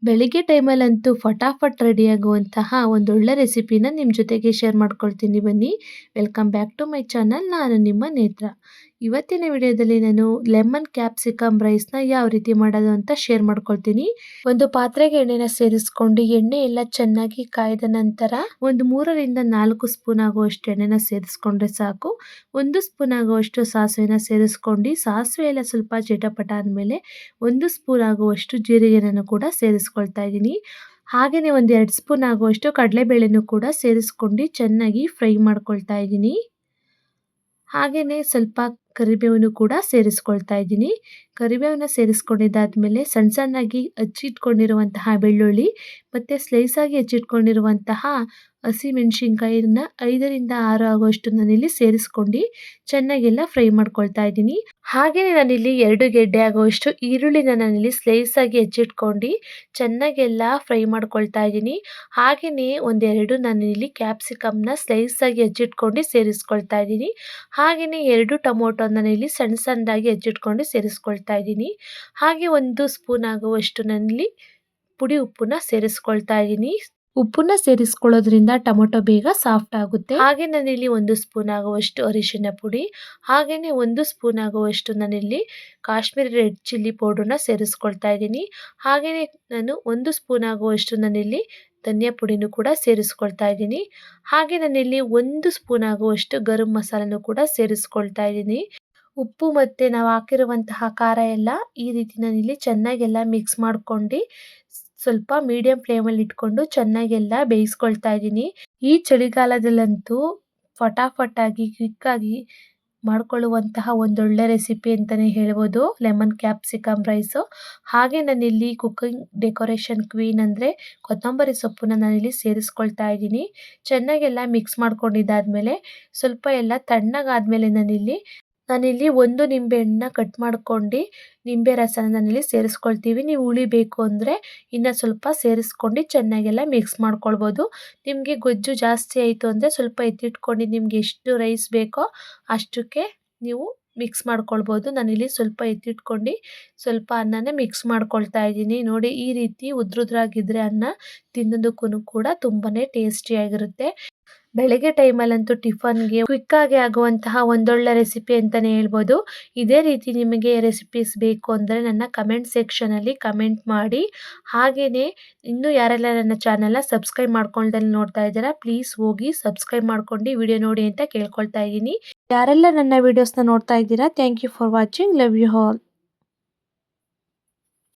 ಬೆಳಿಗ್ಗೆ ಟೈಮಲ್ಲಂತೂ ಫಟಾಫಟ್ ರೆಡಿಯಾಗುವಂತಹ ಒಂದೊಳ್ಳೆ ರೆಸಿಪಿನ ನಿಮ್ಮ ಜೊತೆಗೆ ಶೇರ್ ಮಾಡ್ಕೊಳ್ತೀನಿ ಬನ್ನಿ. Welcome back to my channel. ನಾನು ನಿಮ್ಮ ನೇತ್ರ. ಇವತ್ತಿನ ವಿಡಿಯೋದಲ್ಲಿ ನಾನು ಲೆಮನ್ ಕ್ಯಾಪ್ಸಿಕಮ್ ರೈಸ್ನ ಯಾವ ರೀತಿ ಮಾಡೋದು ಅಂತ ಶೇರ್ ಮಾಡ್ಕೊಳ್ತೀನಿ. ಒಂದು ಪಾತ್ರೆಗೆ ಎಣ್ಣೆನ ಸೇರಿಸ್ಕೊಂಡು ಎಣ್ಣೆ ಎಲ್ಲ ಚೆನ್ನಾಗಿ ಕಾಯ್ದ ನಂತರ ಒಂದು 3ರಿಂದ 4 ಸ್ಪೂನ್ ಆಗುವಷ್ಟು ಎಣ್ಣೆನ ಸೇರಿಸ್ಕೊಂಡ್ರೆ ಸಾಕು. 1 ಸ್ಪೂನ್ ಆಗುವಷ್ಟು ಸಾಸಿವೆನ ಸೇರಿಸ್ಕೊಂಡು ಸಾಸಿವೆ ಎಲ್ಲ ಸ್ವಲ್ಪ ಚಿಟಪಟ ಅಂದಮೇಲೆ 1 ಸ್ಪೂನ್ ಆಗುವಷ್ಟು ಜೀರಿಗೆಯನ್ನು ಕೂಡ ಸೇರಿಸ್ಕೊಳ್ತಾ ಇದ್ದೀನಿ. ಹಾಗೆಯೇ ಒಂದು 2 ಸ್ಪೂನ್ ಆಗುವಷ್ಟು ಕಡಲೆಬೇಳೆನೂ ಕೂಡ ಸೇರಿಸ್ಕೊಂಡು ಚೆನ್ನಾಗಿ ಫ್ರೈ ಮಾಡ್ಕೊಳ್ತಾ ಇದ್ದೀನಿ. ಹಾಗೆಯೇ ಸ್ವಲ್ಪ ಕರಿಬೇವನ್ನು ಕೂಡ ಸೇರಿಸ್ಕೊಳ್ತಾ ಇದ್ದೀನಿ. ಕರಿಬೇವನ್ನ ಸೇರಿಸ್ಕೊಂಡಿದ್ದಾದಮೇಲೆ ಸಣ್ಣ ಸಣ್ಣಾಗಿ ಹಚ್ಚಿಟ್ಕೊಂಡಿರುವಂತಹ ಬೆಳ್ಳುಳ್ಳಿ ಮತ್ತು ಸ್ಲೈಸಾಗಿ ಹೆಚ್ಚಿಟ್ಕೊಂಡಿರುವಂತಹ ಹಸಿಮೆಣಸಿನ್ಕಾಯಿನ 5ರಿಂದ 6 ಆಗುವಷ್ಟು ನಾನಿಲ್ಲಿ ಸೇರಿಸ್ಕೊಂಡು ಚೆನ್ನಾಗೆಲ್ಲ ಫ್ರೈ ಮಾಡ್ಕೊಳ್ತಾ ಇದ್ದೀನಿ. ಹಾಗೆಯೇ ನಾನಿಲ್ಲಿ 2 ಗೆಡ್ಡೆ ಆಗುವಷ್ಟು ಈರುಳ್ಳಿನ ನಾನಿಲ್ಲಿ ಸ್ಲೈಸಾಗಿ ಹೆಚ್ಚಿಟ್ಕೊಂಡು ಚೆನ್ನಾಗೆಲ್ಲ ಫ್ರೈ ಮಾಡ್ಕೊಳ್ತಾ ಇದ್ದೀನಿ. ಹಾಗೆಯೇ ಒಂದೆರಡು ನಾನಿಲ್ಲಿ ಕ್ಯಾಪ್ಸಿಕಮ್ನ ಸ್ಲೈಸಾಗಿ ಹೆಚ್ಚಿಟ್ಕೊಂಡು ಸೇರಿಸ್ಕೊಳ್ತಾ ಇದ್ದೀನಿ. ಹಾಗೆಯೇ 2 ಟೊಮೊಟೊನ ನಾನಿಲ್ಲಿ ಸಣ್ಣ ಸಣ್ಣದಾಗಿ ಹೆಚ್ಚಿಟ್ಕೊಂಡು ಸೇರಿಸ್ಕೊಳ್ತಾ ಇದ್ದೀನಿ. ಹಾಗೆ 1 ಸ್ಪೂನ್ ಆಗುವಷ್ಟು ನಾನಿಲ್ಲಿ ಪುಡಿ ಉಪ್ಪನ್ನ ಸೇರಿಸ್ಕೊಳ್ತಾ ಇದ್ದೀನಿ. ಉಪ್ಪನ್ನ ಸೇರಿಸ್ಕೊಳ್ಳೋದ್ರಿಂದ ಟೊಮೊಟೊ ಬೇಗ ಸಾಫ್ಟ್ ಆಗುತ್ತೆ. ಹಾಗೆ ನಾನಿಲ್ಲಿ 1 ಸ್ಪೂನ್ ಆಗುವಷ್ಟು ಅರಿಶಿನ ಪುಡಿ, ಹಾಗೆಯೇ 1 ಸ್ಪೂನ್ ಆಗುವಷ್ಟು ನಾನಿಲ್ಲಿ ಕಾಶ್ಮೀರಿ ರೆಡ್ ಚಿಲ್ಲಿ ಪೌಡರ್ನ ಸೇರಿಸ್ಕೊಳ್ತಾ ಇದ್ದೀನಿ. ಹಾಗೆಯೇ ನಾನು 1 ಸ್ಪೂನ್ ಆಗುವಷ್ಟು ನಾನಿಲ್ಲಿ ಧನಿಯಾ ಪುಡಿನೂ ಕೂಡ ಸೇರಿಸ್ಕೊಳ್ತಾ ಇದ್ದೀನಿ. ಹಾಗೆ ನಾನಿಲ್ಲಿ 1 ಸ್ಪೂನ್ ಆಗುವಷ್ಟು ಗರಂ ಮಸಾಲನೂ ಕೂಡ ಸೇರಿಸ್ಕೊಳ್ತಾ ಇದ್ದೀನಿ. ಉಪ್ಪು ಮತ್ತು ನಾವು ಹಾಕಿರುವಂತಹ ಖಾರ ಎಲ್ಲ ಈ ರೀತಿ ನಾನಿಲ್ಲಿ ಚೆನ್ನಾಗೆಲ್ಲ ಮಿಕ್ಸ್ ಮಾಡ್ಕೊಂಡು ಸ್ವಲ್ಪ ಮೀಡಿಯಂ ಫ್ಲೇಮಲ್ಲಿ ಇಟ್ಕೊಂಡು ಚೆನ್ನಾಗೆಲ್ಲ ಬೇಯಿಸ್ಕೊಳ್ತಾ ಇದ್ದೀನಿ. ಈ ಚಳಿಗಾಲದಲ್ಲಂತೂ ಫಟಾಫಟಾಗಿ ಕ್ವಿಕ್ಕಾಗಿ ಮಾಡ್ಕೊಳ್ಳುವಂತಹ ಒಂದೊಳ್ಳೆ ರೆಸಿಪಿ ಅಂತಲೇ ಹೇಳ್ಬೋದು ಲೆಮನ್ ಕ್ಯಾಪ್ಸಿಕಮ್ ರೈಸು. ಹಾಗೆ ನಾನಿಲ್ಲಿ ಕುಕ್ಕಿಂಗ್ ಡೆಕೋರೇಷನ್ ಕ್ವೀನ್ ಅಂದರೆ ಕೊತ್ತಂಬರಿ ಸೊಪ್ಪನ್ನ ನಾನಿಲ್ಲಿ ಸೇರಿಸ್ಕೊಳ್ತಾ ಇದ್ದೀನಿ. ಚೆನ್ನಾಗೆಲ್ಲ ಮಿಕ್ಸ್ ಮಾಡ್ಕೊಂಡಿದ್ದಾದಮೇಲೆ ಸ್ವಲ್ಪ ಎಲ್ಲ ತಣ್ಣಗಾದಮೇಲೆ ನಾನಿಲ್ಲಿ 1 ನಿಂಬೆಹಣ್ಣನ್ನ ಕಟ್ ಮಾಡ್ಕೊಂಡು ನಿಂಬೆ ರಸನ ನಾನಿಲ್ಲಿ ಸೇರಿಸ್ಕೊಳ್ತೀವಿ. ನೀವು ಹುಳಿ ಬೇಕು ಅಂದರೆ ಇನ್ನು ಸ್ವಲ್ಪ ಸೇರಿಸ್ಕೊಂಡು ಚೆನ್ನಾಗೆಲ್ಲ ಮಿಕ್ಸ್ ಮಾಡ್ಕೊಳ್ಬೋದು. ನಿಮಗೆ ಗೊಜ್ಜು ಜಾಸ್ತಿ ಆಯಿತು ಅಂದರೆ ಸ್ವಲ್ಪ ಎತ್ತಿಟ್ಕೊಂಡು ನಿಮ್ಗೆ ಎಷ್ಟು ರೈಸ್ ಬೇಕೋ ಅಷ್ಟಕ್ಕೆ ನೀವು ಮಿಕ್ಸ್ ಮಾಡ್ಕೊಳ್ಬೋದು. ನಾನಿಲ್ಲಿ ಸ್ವಲ್ಪ ಎತ್ತಿಟ್ಕೊಂಡು ಸ್ವಲ್ಪ ಅನ್ನನ ಮಿಕ್ಸ್ ಮಾಡ್ಕೊಳ್ತಾ ಇದ್ದೀನಿ. ನೋಡಿ, ಈ ರೀತಿ ಉದ್ರುದ್ರಾಗಿದ್ದರೆ ಅನ್ನ ತಿನ್ನೋದಕ್ಕೂ ಕೂಡ ತುಂಬಾ ಟೇಸ್ಟಿಯಾಗಿರುತ್ತೆ. ಬೆಳಗ್ಗೆ ಟೈಮಲ್ಲಂತೂ ಟಿಫನ್ಗೆ ಕ್ವಿಕ್ಕಾಗಿ ಆಗುವಂತಹ ಒಂದೊಳ್ಳೆ ರೆಸಿಪಿ ಅಂತಲೇ ಹೇಳ್ಬೋದು. ಇದೇ ರೀತಿ ನಿಮಗೆ ರೆಸಿಪೀಸ್ ಬೇಕು ಅಂದರೆ ನನ್ನ ಕಮೆಂಟ್ ಸೆಕ್ಷನಲ್ಲಿ ಕಮೆಂಟ್ ಮಾಡಿ. ಹಾಗೆಯೇ ಇನ್ನೂ ಯಾರೆಲ್ಲ ನನ್ನ ಚಾನಲ್ನ ಸಬ್ಸ್ಕ್ರೈಬ್ ಮಾಡ್ಕೊಳ್ದಲ್ಲಿ ನೋಡ್ತಾ ಇದ್ದೀರಾ, ಪ್ಲೀಸ್ ಹೋಗಿ ಸಬ್ಸ್ಕ್ರೈಬ್ ಮಾಡ್ಕೊಂಡು ವಿಡಿಯೋ ನೋಡಿ ಅಂತ ಕೇಳ್ಕೊಳ್ತಾ ಇದ್ದೀನಿ. ಯಾರೆಲ್ಲ ನನ್ನ ವಿಡಿಯೋಸ್ನ ನೋಡ್ತಾ ಇದ್ದೀರಾ, thank you for watching. Love you all.